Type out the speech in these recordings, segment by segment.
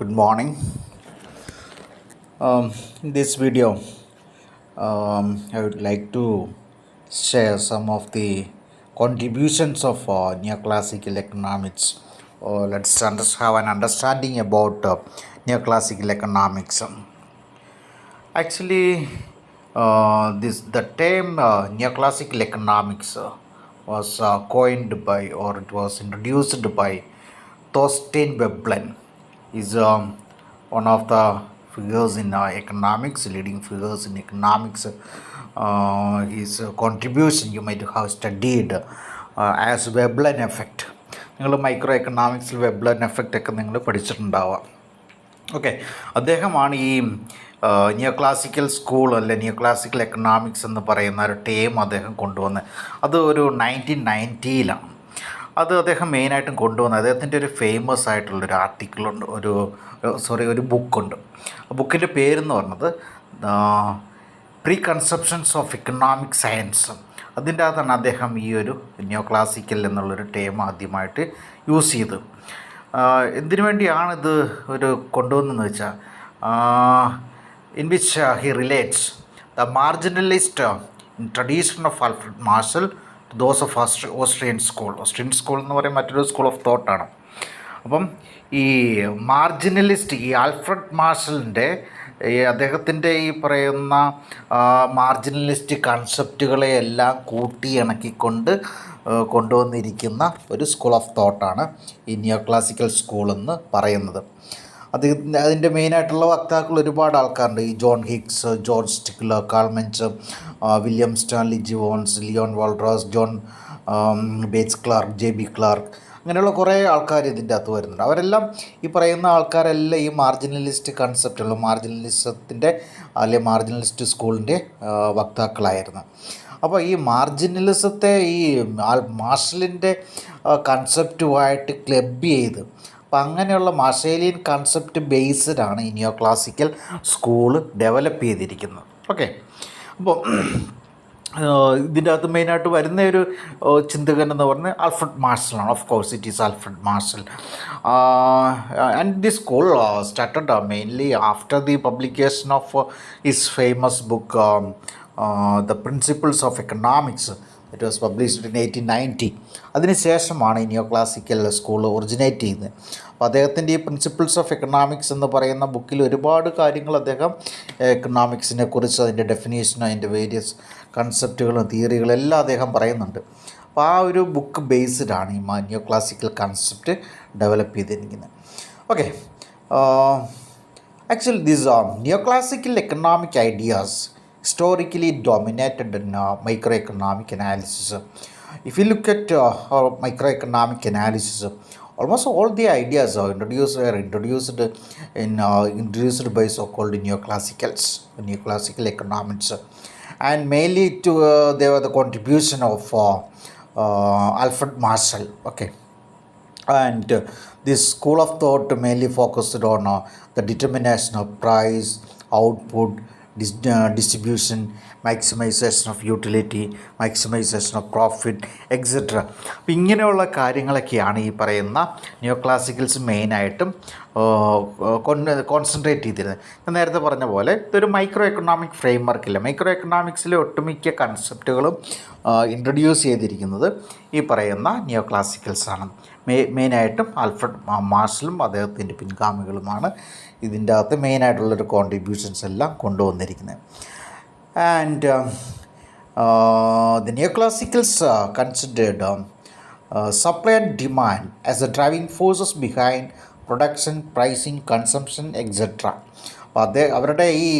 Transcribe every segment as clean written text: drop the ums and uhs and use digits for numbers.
Good morning. In this video, I would like to share some of the contributions of neoclassical economics. Have an understanding about neoclassical economics. Actually, this the term neoclassical economics was coined by, or it was introduced by Thorstein Veblen. Is one of the figures in economics, leading figures in economics. His contribution you might have studied as Veblen effect. നിങ്ങൾ micro എക്കണോമിക്സിൽ Veblen effect ഒക്കെ നിങ്ങൾ പഠിച്ചിട്ടുണ്ടാവാം. Okay, അദ്ദേഹമാണ് ഈ neo classical school അല്ലെ നിയോ classical economics എന്ന് പറയുന്ന ഒരു term അദ്ദേഹം കൊണ്ടുവന്ന്. അത് ഒരു 1990-ലാണ് അത് അദ്ദേഹം മെയിനായിട്ടും കൊണ്ടുവന്നത്. അദ്ദേഹത്തിൻ്റെ ഒരു ഫേമസ് ആയിട്ടുള്ളൊരു ആർട്ടിക്കിളുണ്ട്, ഒരു ബുക്കുണ്ട്. ആ ബുക്കിൻ്റെ പേരെന്ന് പറഞ്ഞത് preconceptions of economic science. അതിൻ്റെ അകത്താണ് അദ്ദേഹം ഈ ഒരു നിയോ ക്ലാസിക്കൽ എന്നുള്ളൊരു ടേം ആദ്യമായിട്ട് യൂസ് ചെയ്തത്. എന്തിനു വേണ്ടിയാണിത് കൊണ്ടുവന്നതെന്ന് വെച്ചാൽ, in which he relates the marginalist in tradition of Alfred Marshall to those of Austrian school എന്ന് പറയുന്ന മറ്റൊരു സ്കൂൾ ഓഫ് തോട്ടാണ്. അപ്പം ഈ മാർജിനലിസ്റ്റ്, ഈ ആൽഫ്രഡ് മാർഷലിൻ്റെ അദ്ദേഹത്തിൻ്റെ ഈ പറയുന്ന മാർജിനലിസ്റ്റ് കൺസെപ്റ്റുകളെ എല്ലാം കൂട്ടിയിണക്കിക്കൊണ്ട് കൊണ്ടുവന്നിരിക്കുന്ന ഒരു സ്കൂൾ ഓഫ് തോട്ടാണ് ഈ നിയോ ക്ലാസിക്കൽ സ്കൂൾ എന്ന് പറയുന്നത്. അതിൻ്റെ മെയിനായിട്ടുള്ള വക്താക്കൾ ഒരുപാട് ആൾക്കാരുണ്ട്. ഈ John Hicks, George Stigler, Carl Menger, William Stanley Jevons, Leon Walras, John Bates Clark, JB. Clark, അങ്ങനെയുള്ള കുറേ ആൾക്കാർ ഇതിൻ്റെ അകത്ത് വരുന്നുണ്ട്. അവരെല്ലാം ഈ പറയുന്ന ആൾക്കാരെല്ലാം ഈ മാർജിനലിസ്റ്റ് കൺസെപ്റ്റുള്ള മാർജിനലിസത്തിൻ്റെ അല്ലെങ്കിൽ മാർജിനലിസ്റ്റ് സ്കൂളിൻ്റെ വക്താക്കളായിരുന്നു. അപ്പോൾ ഈ മാർജിനലിസത്തെ ഈ മാർഷലിൻ്റെ കൺസെപ്റ്റുമായിട്ട് ക്ലബ് ചെയ്ത്, അപ്പം അങ്ങനെയുള്ള മാർഷേലിയൻ കൺസെപ്റ്റ് ബേസ്ഡാണ് ഈ നിയോ ക്ലാസിക്കൽ സ്കൂൾ ഡെവലപ്പ് ചെയ്തിരിക്കുന്നത്. ഓക്കെ, അപ്പോൾ ഇതിൻ്റെ അകത്ത് മെയിനായിട്ട് വരുന്ന ഒരു ചിന്തകൻ എന്ന് പറഞ്ഞാൽ ആൽഫ്രഡ് മാർഷലാണ്. Of course it is Alfred Marshall. And this school started mainly after the publication of his famous book the principles of economics. It was published in 1890. അതിനുശേഷമാണ് ഈ നിയോ ക്ലാസിക്കൽ സ്കൂൾ ഒറിജിനേറ്റ് ചെയ്യുന്നത്. അപ്പോൾ അദ്ദേഹത്തിൻ്റെ ഈ principles of economics എന്ന് പറയുന്ന ബുക്കിൽ ഒരുപാട് കാര്യങ്ങൾ അദ്ദേഹം എക്കണോമിക്സിനെ കുറിച്ച്, അതിൻ്റെ ഡെഫിനേഷനും അതിൻ്റെ വേരിയസ് കൺസെപ്റ്റുകളും തിയറികളും എല്ലാം അദ്ദേഹം പറയുന്നുണ്ട്. അപ്പോൾ ആ ഒരു ബുക്ക് ബേസ്ഡാണ് ഈ നിയോ ക്ലാസിക്കൽ കൺസെപ്റ്റ് ഡെവലപ്പ് ചെയ്തിരിക്കുന്നത്. Okay, actually these neoclassical economic ideas historically dominated in microeconomic analysis. If you look at microeconomic analysis, almost all the ideas are introduced by so-called neoclassical economics, and mainly they were the contribution of Alfred Marshall. Okay, and this school of thought mainly focused on the determination of price, output, distribution, maximization of utility, maximization of profit, etc. അപ്പോൾ ഇങ്ങനെയുള്ള കാര്യങ്ങളൊക്കെയാണ് ഈ പറയുന്ന നിയോ classicals മെയിനായിട്ടും concentrate ചെയ്തിരുന്നത്. ഞാൻ നേരത്തെ പറഞ്ഞ പോലെ ഇതൊരു മൈക്രോ എക്കണോമിക് ഫ്രെയിം വർക്കില്ല. മൈക്രോ എക്കണോമിക്സിലെ ഒട്ടുമിക്ക കൺസെപ്റ്റുകളും ഇൻട്രൊഡ്യൂസ് ചെയ്തിരിക്കുന്നത് ഈ പറയുന്ന നിയോ ക്ലാസിക്കൽസാണ്. മെയിനായിട്ടും ആൽഫ്രഡ് മാർഷലും അദ്ദേഹത്തിൻ്റെ പിൻഗാമികളുമാണ് ഇതിൻ്റെ അകത്ത് മെയിനായിട്ടുള്ളൊരു കോൺട്രിബ്യൂഷൻസ് എല്ലാം കൊണ്ടുവന്നിരിക്കുന്നത്. And the neo classicals considered supply and demand as A driving forces behind production, pricing, consumption, etcetera. അപ്പോൾ അവരുടെ ഈ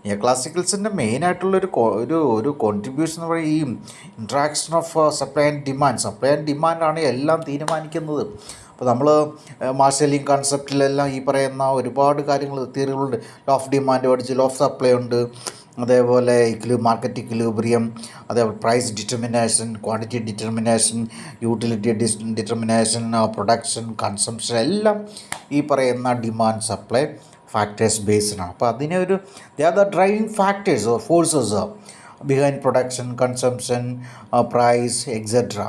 നിയോ ക്ലാസിക്കൽസിൻ്റെ മെയിനായിട്ടുള്ളൊരു കോൺട്രിബ്യൂഷൻ എന്ന് പറയുന്നത് ഈ ഇൻട്രാക്ഷൻ ഓഫ് സപ്ലൈ ആൻഡ് ഡിമാൻഡാണ് എല്ലാം തീരുമാനിക്കുന്നത്. അപ്പോൾ നമ്മൾ മാർഷലിയൻ കൺസെപ്റ്റിലെല്ലാം ഈ പറയുന്ന ഒരുപാട് കാര്യങ്ങൾ, തിയറികളുണ്ട്. ലോ ഓഫ് ഡിമാൻഡ് പഠിച്ച്, ലോ ഓഫ് സപ്ലൈ ഉണ്ട്, അതേപോലെ മാർക്കറ്റ് ഇക്വിലിബ്രിയം, അതേപോലെ price determination, quantity determination, utility determination, production, consumption എല്ലാം ഈ പറയുന്ന ഡിമാൻഡ് സപ്ലൈ ഫാക്ടേഴ്സ് ബേസ്ഡാണ്. അപ്പോൾ they are the driving factors or forces behind production, consumption, price, etcetera.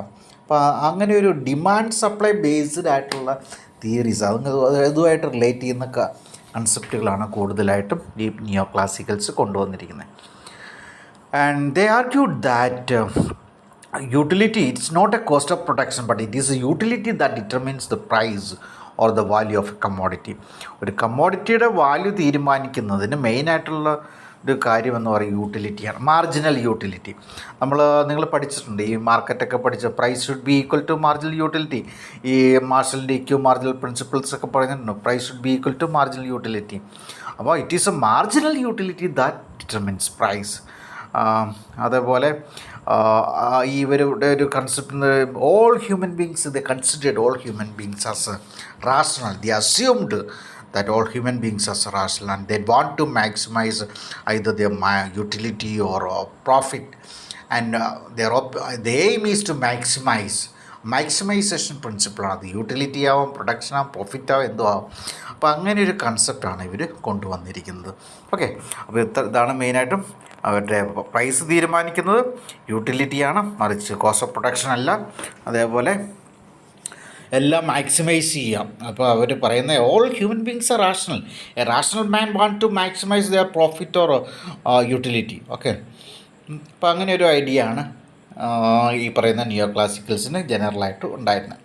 അപ്പോൾ അങ്ങനെ ഒരു ഡിമാൻഡ് സപ്ലൈ ബേസ്ഡ് ആയിട്ടുള്ള തിയറീസ് അതുമായിട്ട് റിലേറ്റ് ചെയ്യുന്ന കൺസെപ്റ്റുകളാണ് കൂടുതലായിട്ടും ഈ നിയോ ക്ലാസിക്കൽസ് കൊണ്ടുവന്നിരിക്കുന്നത്. And they argued that utility, it's not a cost of production, but it is a utility that determines the price or the value of a commodity. ഒരു കമ്മോഡിറ്റിയുടെ value തീരുമാനിക്കുന്നതിന് മെയിനായിട്ടുള്ള ഒരു കാര്യമെന്ന് പറയും യൂട്ടിലിറ്റിയാണ്, മാർജിനൽ യൂട്ടിലിറ്റി. നിങ്ങൾ പഠിച്ചിട്ടുണ്ട് ഈ മാർക്കറ്റൊക്കെ പഠിച്ച price should be equal to marginal utility. ഈ മാർഷലിൻ്റെ ഇക്യൂ മാർജിനൽ പ്രിൻസിപ്പിൾസ് ഒക്കെ പറഞ്ഞിട്ടുണ്ട്, price should be equal to marginal utility. അപ്പോൾ it is a marginal utility that determines price. അതേപോലെ ഇവരുടെ ഒരു concept, all human beings they considered all human beings as rational. They assumed that all human beings are rational and they want to maximize either their utility or profit, and the aim is to maximisation പ്രിൻസിപ്പിളാണ് അത്. Utility ആവും, production ആവും, profit ആവും, എന്തോ ആവും. അപ്പോൾ അങ്ങനെ ഒരു കൺസെപ്റ്റാണ് ഇവർ കൊണ്ടുവന്നിരിക്കുന്നത്. ഓക്കെ, അപ്പോൾ ഇതാണ് മെയിനായിട്ടും അവരുടെ പ്രൈസ് തീരുമാനിക്കുന്നത് യൂട്ടിലിറ്റിയാണ്, മറിച്ച് കോസ്റ്റ് ഓഫ് പ്രൊഡക്ഷൻ അല്ല. അതേപോലെ എല്ലാം മാക്സിമൈസ് ചെയ്യാം. അപ്പോൾ അവർ പറയുന്ന all human beings are rational. A rational man want to maximise their profit or utility. Okay, അപ്പോൾ അങ്ങനെ ഒരു ഐഡിയ ആണ് ഈ പറയുന്ന നിയോ ക്ലാസിക്കൽസിന് ജനറലായിട്ട് ഉണ്ടായിരുന്നത്.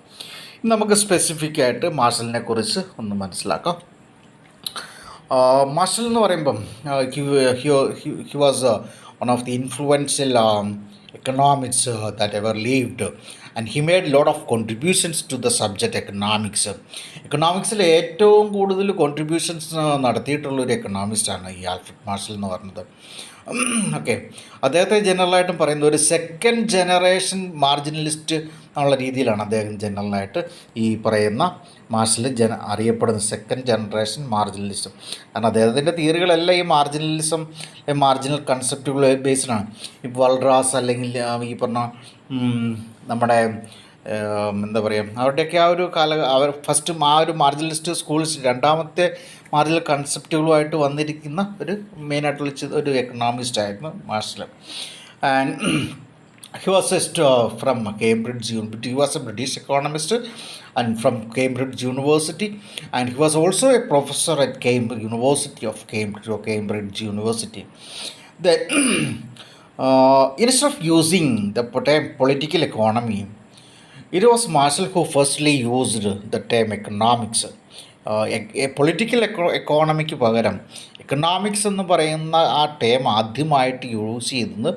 നമുക്ക് സ്പെസിഫിക് ആയിട്ട് മാർഷലിനെ കുറിച്ച് ഒന്ന് മനസ്സിലാക്കാം. മാർഷൽ എന്ന് പറയുമ്പം he was one of the influential economics that ever lived, and he made lot of contributions to the subject economics. എക്കണോമിക്സിൽ ഏറ്റവും കൂടുതൽ കോൺട്രിബ്യൂഷൻസ് നടത്തിയിട്ടുള്ളൊരു എക്കണോമിസ്റ്റാണ് ഈ ആൽഫ്രഡ് മാർഷൽ എന്ന് പറയുന്നത്. ഓക്കെ, അദ്ദേഹത്തെ ജനറലായിട്ടും പറയുന്നത് ഒരു സെക്കൻഡ് ജനറേഷൻ മാർജിനലിസ്റ്റ് എന്നുള്ള രീതിയിലാണ് അദ്ദേഹം ജനറലായിട്ട് ഈ പറയുന്ന മാർഷൽ അറിയപ്പെടുന്ന സെക്കൻഡ് ജനറേഷൻ മാർജിനലിസം. കാരണം അദ്ദേഹത്തിൻ്റെ തിയറികളെല്ലാം ഈ മാർജിനൽ കൺസെപ്റ്റുകൾ ബേസ്ഡാണ്. ഈ വൾറാസ് അല്ലെങ്കിൽ ഈ പറഞ്ഞ നമ്മുടെ എന്താ പറയുക, അവരുടെയൊക്കെ ആ ഒരു അവർ ഫസ്റ്റ് ആ ഒരു മാർജിനലിസ്റ്റ് സ്കൂൾസ് രണ്ടാമത്തെ മാർജിനൽ കൺസെപ്റ്റുകളുമായിട്ട് വന്നിരിക്കുന്ന ഒരു മെയിനായിട്ടുള്ള ഒരു എക്കണോമിസ്റ്റായിരുന്നു Marshall. And he was from Cambridge University. He was a British economist and from Cambridge University, and he was also a professor at University of Cambridge University. Then instead of using the term political economy, it was Marshall who firstly used the term economics. Political economic പകരം economics എന്ന് പറയുന്ന ആ term ആദ്യമായിട്ട് use ചെയ്തത്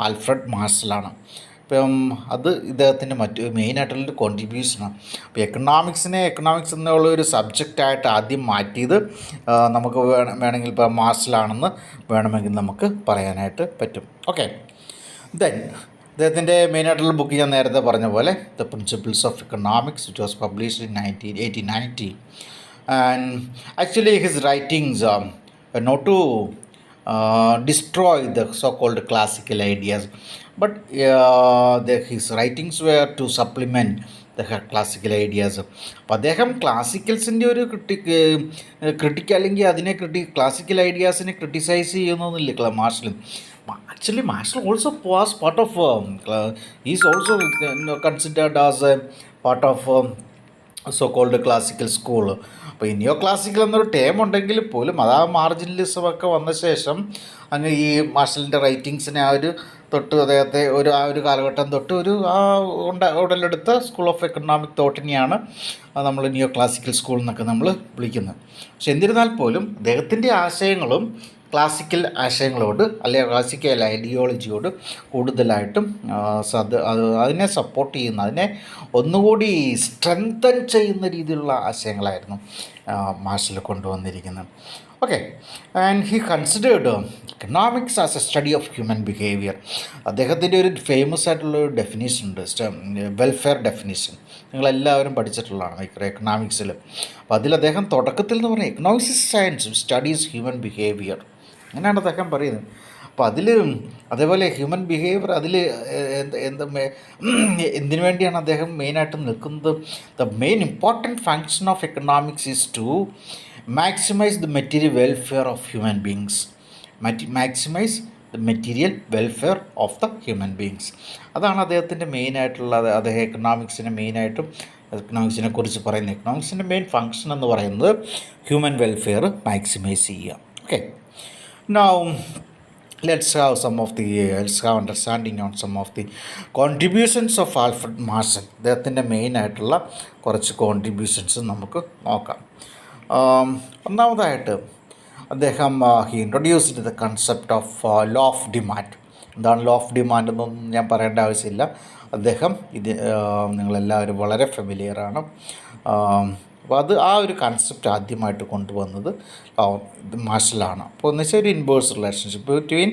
Alfred മാർഷലാണ്. ഇപ്പം അത് ഇദ്ദേഹത്തിൻ്റെ മെയിനായിട്ടുള്ളൊരു കോൺട്രിബ്യൂഷനാണ്. അപ്പോൾ എക്കണോമിക്സ് എന്നുള്ള ഒരു സബ്ജക്റ്റായിട്ട് ആദ്യം മാറ്റിയത് നമുക്ക് വേണമെങ്കിൽ ഇപ്പോൾ മാർഷലാണെന്ന് വേണമെങ്കിൽ നമുക്ക് പറയാനായിട്ട് പറ്റും. ഓക്കെ, ദെൻ അദ്ദേഹത്തിൻ്റെ മെയിനായിട്ടുള്ള ബുക്ക് ഞാൻ നേരത്തെ പറഞ്ഞ പോലെ the principles of economics, which was published in 1890. And actually his writings not to destroy the so-called classical ideas, but his writings were to supplement the classical ideas. അപ്പോൾ അദ്ദേഹം ക്ലാസിക്കൽസിൻ്റെ ഒരു critic അല്ലെങ്കിൽ അതിനെ ക്ലാസിക്കൽ ഐഡിയാസിനെ ക്രിട്ടിസൈസ് ചെയ്യുന്നൊന്നുമില്ല Marshall. Actually Marshall also was part of he is also considered as a part of so called classical school. അപ്പോൾ ഈ neo classical എന്നൊരു ടേം ഉണ്ടെങ്കിൽ പോലും അത് ആ മാർജിനലിസമൊക്കെ വന്ന ശേഷം അങ്ങ് ഈ മാർഷലിൻ്റെ റൈറ്റിങ്സിനെ ആ ഒരു കാലഘട്ടം തൊട്ട് ഉടലെടുത്ത സ്കൂൾ ഓഫ് എക്കണോമിക് തോട്ടിനെയാണ് നമ്മൾ നിയോ ക്ലാസിക്കൽ സ്കൂൾ എന്നൊക്കെ നമ്മൾ വിളിക്കുന്നത്. പക്ഷെ എന്നിരുന്നാൽ പോലും അദ്ദേഹത്തിൻ്റെ ആശയങ്ങളും ക്ലാസിക്കൽ ആശയങ്ങളോട് അല്ലെങ്കിൽ ക്ലാസിക്കൽ ഐഡിയോളജിയോട് കൂടുതലായിട്ടും അതിനെ സപ്പോർട്ട് ചെയ്യുന്ന, അതിനെ ഒന്നുകൂടി സ്ട്രെങ്തൻ ചെയ്യുന്ന രീതിയിലുള്ള ആശയങ്ങളായിരുന്നു മാർഷൽ കൊണ്ടുവന്നിരിക്കുന്നത്. Okay, and he considered economics as A study of human behaviour. അദ്ദേഹത്തിൻ്റെ ഒരു ഫേമസ് ആയിട്ടുള്ളൊരു ഡെഫിനേഷൻ ഉണ്ട്, വെൽഫെയർ ഡെഫിനേഷൻ. നിങ്ങളെല്ലാവരും പഠിച്ചിട്ടുള്ളതാണ് എക്കണോമിക്സിൽ. അപ്പോൾ അതിൽ അദ്ദേഹം തുടക്കത്തിൽ എന്ന് പറഞ്ഞാൽ economics is science studies human behaviour, അങ്ങനെയാണ് അദ്ദേഹം പറയുന്നത്. അപ്പോൾ അതേപോലെ ഹ്യൂമൻ ബിഹേവിയർ എന്തിനു വേണ്ടിയാണ് അദ്ദേഹം മെയിനായിട്ട് നിൽക്കുന്നത്? The main important function of economics is to maximise the material welfare of human beings. Maximise the material welfare of the human beings. അതാണ് അദ്ദേഹത്തിൻ്റെ മെയിനായിട്ടുള്ളത്. അദ്ദേഹം എക്കണോമിക്സിനെ മെയിനായിട്ടും എക്കണോമിക്സിനെ കുറിച്ച് പറയുന്നത്. എക്കണോമിക്സിൻ്റെ മെയിൻ ഫങ്ഷൻ എന്ന് പറയുന്നത് ഹ്യൂമൻ വെൽഫെയർ മാക്സിമൈസ് ചെയ്യുക. Okay, now let's have understanding on some of the contributions of Alfred marshal. അദ്ദേഹത്തിൻ്റെ മെയിനായിട്ടുള്ള കുറച്ച് കോൺട്രിബ്യൂഷൻസ് നമുക്ക് നോക്കാം. ഒന്നാമതായിട്ട് അദ്ദേഹം he introduced the concept of law of demand. എന്താണ് ലോ ഓഫ് ഡിമാൻഡ് എന്നൊന്നും ഞാൻ പറയേണ്ട ആവശ്യമില്ല. അദ്ദേഹം ഇത് നിങ്ങളെല്ലാവരും വളരെ ഫെമിലിയറാണ്. അപ്പോൾ ആ ഒരു കൺസെപ്റ്റ് ആദ്യമായിട്ട് കൊണ്ടുവന്നത് മാർഷലാണ്. അപ്പോൾ എന്ന് വെച്ചാൽ ഒരു inverse relationship between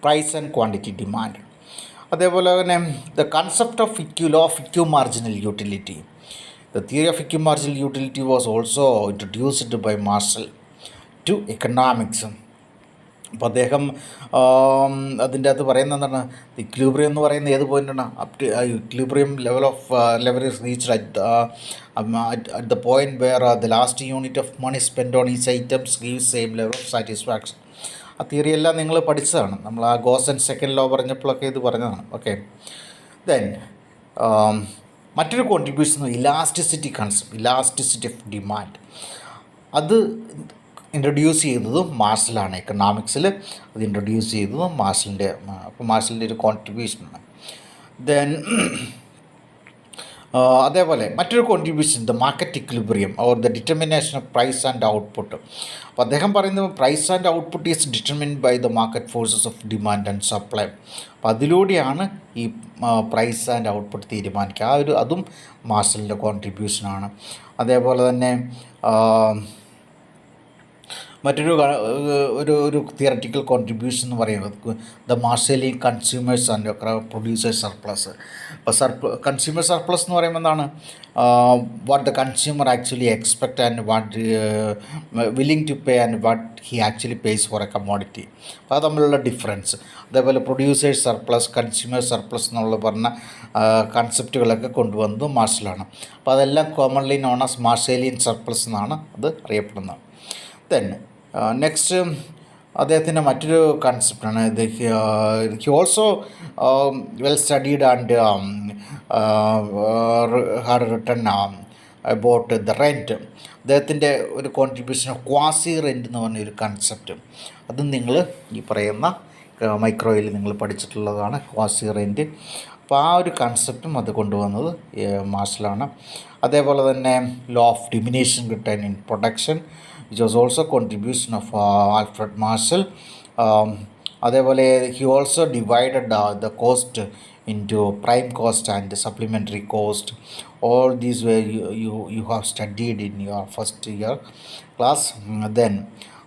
price and quantity demand. അതേപോലെ തന്നെ the concept of law of equi marginal utility. The theory of equi marginal utility was also introduced by Marshall to economics. അപ്പോൾ അദ്ദേഹം അതിൻ്റെ അകത്ത് പറയുന്നത് എന്താണ്, ഇക്വിലിബ്രിയം എന്ന് പറയുന്നത് ഏത് പോയിൻ്റാണ്? Up to equilibrium level is reached at the point where the last unit of money spend on each items gives same level of satisfaction. ആ തിയറി എല്ലാം നിങ്ങൾ പഠിച്ചതാണ്. നമ്മൾ ആ ഗോസ് ആൻഡ് സെക്കൻഡ് ലോ പറഞ്ഞപ്പോഴൊക്കെ ഇത് പറഞ്ഞതാണ്. ഓക്കെ, ദെൻ മറ്റൊരു contribution elasticity concept, elasticity of demand. അത് ഇൻട്രൊഡ്യൂസ് ചെയ്തതും മാർഷലാണ്. എക്കണോമിക്സിൽ അത് ഇൻട്രൊഡ്യൂസ് ചെയ്തതും മാർഷലിൻ്റെ, അപ്പോൾ മാർഷലിൻ്റെ ഒരു കോൺട്രിബ്യൂഷനാണ്. ദെൻ അതേപോലെ മറ്റൊരു contribution the market equilibrium or the determination of price and output. അപ്പോൾ അദ്ദേഹം പറയുന്നത് price and output is determined by the market forces of demand and supply. അപ്പോൾ അതിലൂടെയാണ് ഈ പ്രൈസ് ആൻഡ് ഔട്ട്പുട്ട് തീരുമാനിക്കുക. അതും മാർഷലിൻ്റെ കോൺട്രിബ്യൂഷനാണ്. അതേപോലെ തന്നെ മറ്റൊരു ഒരു തിയററ്റിക്കൽ കോൺട്രിബ്യൂഷൻ എന്ന് പറയുന്നത് ദ മാർഷലിൻ കൺസ്യൂമേഴ്സ് ആൻഡ് പ്രൊഡ്യൂസേഴ്സ് സർപ്ലസ്. അപ്പോൾ കൺസ്യൂമർ സർപ്ലസ് എന്ന് പറയുമ്പോൾ എന്താണ്, what the consumer actually expect and what willing to pay and what he actually pays for a commodity. അപ്പോൾ അത് തമ്മിലുള്ള ഡിഫറൻസ്. അതേപോലെ പ്രൊഡ്യൂസേഴ്സ് സർപ്ലസ്, കൺസ്യൂമർ സർപ്ലസ് എന്നുള്ള പറഞ്ഞ കൺസെപ്റ്റുകളൊക്കെ കൊണ്ടുവന്നത് മാർഷലാണ്. അപ്പോൾ അതെല്ലാം കോമൺലി നോൺ ആസ് മാർഷലിയൻ സർപ്ലസ് എന്നാണ് അത് അറിയപ്പെടുന്നത്. ദെൻ നെക്സ്റ്റ് അദ്ദേഹത്തിൻ്റെ മറ്റൊരു കൺസെപ്റ്റാണ് ഇത്. He also well studied and had written about the rent. അദ്ദേഹത്തിൻ്റെ ഒരു കോൺട്രിബ്യൂഷൻ ക്വാസി റെൻറ്റ് എന്ന് പറഞ്ഞൊരു കൺസെപ്റ്റ്. അതും നിങ്ങൾ ഈ പറയുന്ന മൈക്രോയിൽ നിങ്ങൾ പഠിച്ചിട്ടുള്ളതാണ്, ക്വാസി റെൻറ്റ്. അപ്പോൾ ആ ഒരു കൺസെപ്റ്റും അത് കൊണ്ടുവന്നത് മാർഷലാണ്. അതേപോലെ തന്നെ law of diminution return in production, which was also contribution of Alfred Marshall. അതേപോലെ he also divided the cost into prime cost and supplementary cost. All these were you have studied in your first year class. Then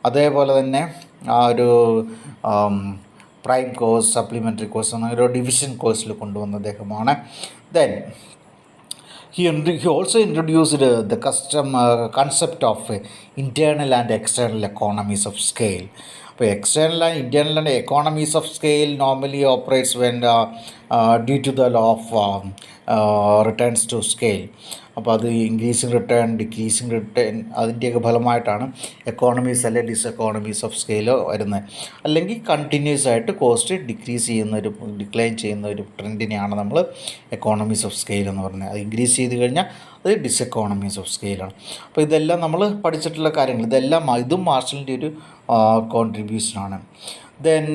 അതേപോലെ തന്നെ ആ ഒരു prime cost, supplementary cost എന്ന ഒരു division കോസ്റ്റിൽ കൊണ്ടുവന്ന അദ്ദേഹമാണ്. Then he also introduced the concept of internal and external economies of scale. അപ്പോൾ external and internal and economies of scale normally operates when due to the law of returns to scale. അപ്പോൾ അത് increasing return, decreasing return, അതിൻ്റെയൊക്കെ ഫലമായിട്ടാണ് economies അല്ലെങ്കിൽ ഡിസെക്കോണമീസ് of സ്കെയിലോ വരുന്നത്. അല്ലെങ്കിൽ continuous ആയിട്ട് cost decline ചെയ്യുന്ന ഒരു ട്രെൻഡിനെയാണ് നമ്മൾ എക്കോണമീസ് ഓഫ് സ്കെയിൽ എന്ന് പറയുന്നത്. അത് ഇൻക്രീസ് ചെയ്ത് കഴിഞ്ഞാൽ അത് ഡിസെക്കോണമീസ് ഓഫ് സ്കെയിലാണ്. അപ്പോൾ ഇതെല്ലാം നമ്മൾ പഠിച്ചിട്ടുള്ള കാര്യങ്ങൾ, ഇതും മാർഷലിൻ്റെ ഒരു കോൺട്രിബ്യൂഷനാണ്. Then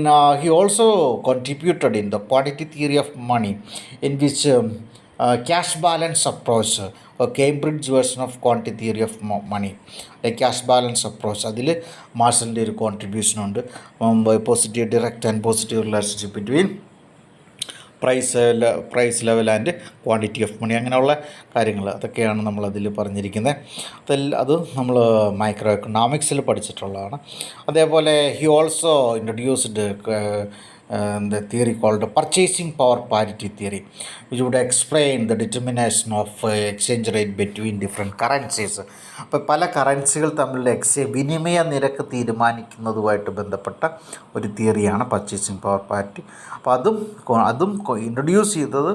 he also contributed in the quantity theory of money, in which cash balance approach, a Cambridge version of quantity theory of money, like cash balance approach. അതിൽ മാർഷലിൻ്റെ ഒരു കോൺട്രിബ്യൂഷൻ ഉണ്ട്. Positive direct and positive relationship between price level and quantity of money, അങ്ങനെയുള്ള കാര്യങ്ങൾ അതൊക്കെയാണ് നമ്മളതിൽ പറഞ്ഞിരിക്കുന്നത്. അത് നമ്മൾ മൈക്രോ എക്കണോമിക്സിൽ പഠിച്ചിട്ടുള്ളതാണ്. അതേപോലെ he also introduced the theory called purchasing power parity theory, which would explain the determination of exchange rate between different currencies. അപ്പോൾ പല കറൻസികൾ തമ്മിലുള്ള വിനിമയ നിരക്ക് തീരുമാനിക്കുന്നതുമായിട്ട് ബന്ധപ്പെട്ട ഒരു തിയറിയാണ് പർച്ചേസിങ് പവർ പാരിറ്റി. അപ്പോൾ അതും ഇൻട്രൊഡ്യൂസ് ചെയ്തത്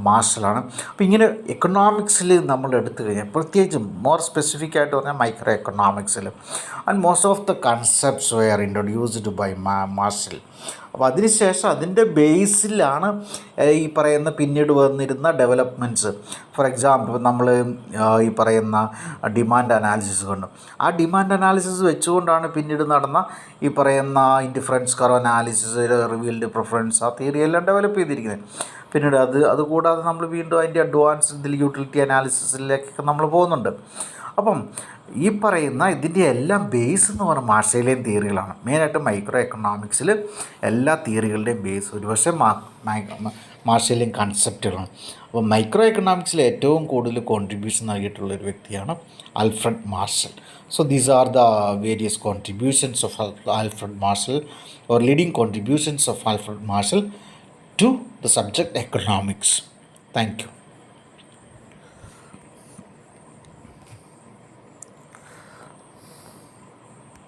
മാർഷലാണ്. അപ്പോൾ ഇങ്ങനെ എക്കണോമിക്സിൽ നമ്മൾ എടുത്തു കഴിഞ്ഞാൽ, പ്രത്യേകിച്ചും മോർ സ്പെസിഫിക് ആയിട്ട് പറഞ്ഞാൽ മൈക്രോ എക്കണോമിക്സിൽ, and most of the concepts were introduced by Marshall. അപ്പോൾ അതിനുശേഷം അതിൻ്റെ ബേസിലാണ് ഈ പറയുന്ന പിന്നീട് വന്നിരുന്ന ഡെവലപ്മെൻറ്റ്സ്. ഫോർ എക്സാമ്പിൾ നമ്മൾ ഈ പറയുന്ന ഡിമാൻഡ് അനാലിസിസ് കൊണ്ട്, ആ ഡിമാൻഡ് അനാലിസിസ് വെച്ചുകൊണ്ടാണ് പിന്നീട് നടന്ന ഈ പറയുന്ന indifference curve analysis, revealed preference, ആ തിയറി എല്ലാം ഡെവലപ്പ് ചെയ്തിരിക്കുന്നത്. പിന്നീട് അതുകൂടാതെ നമ്മൾ വീണ്ടും അതിൻ്റെ അഡ്വാൻസ്ഡ് യൂട്ടിലിറ്റി അനാലിസിസിലേക്കൊക്കെ നമ്മൾ പോകുന്നുണ്ട്. അപ്പം ഈ പറയുന്ന ഇതിൻ്റെ എല്ലാം ബേസ് എന്ന് പറഞ്ഞാൽ മാർഷലിയൻ തിയറികളാണ്. മെയിനായിട്ട് മൈക്രോ എക്കണോമിക്സിൽ എല്ലാ തിയറികളുടെയും ബേസ് ഒരുപക്ഷെ മാർഷലിയൻ കൺസെപ്റ്റുകളാണ്. അപ്പോൾ മൈക്രോ എക്കണോമിക്സിൽ ഏറ്റവും കൂടുതൽ കോൺട്രിബ്യൂഷൻ നൽകിയിട്ടുള്ള ഒരു വ്യക്തിയാണ് Alfred marshal. So these are the various contributions of Alfred Marshall, or leading contributions of Alfred Marshall to the subject economics. Thank you.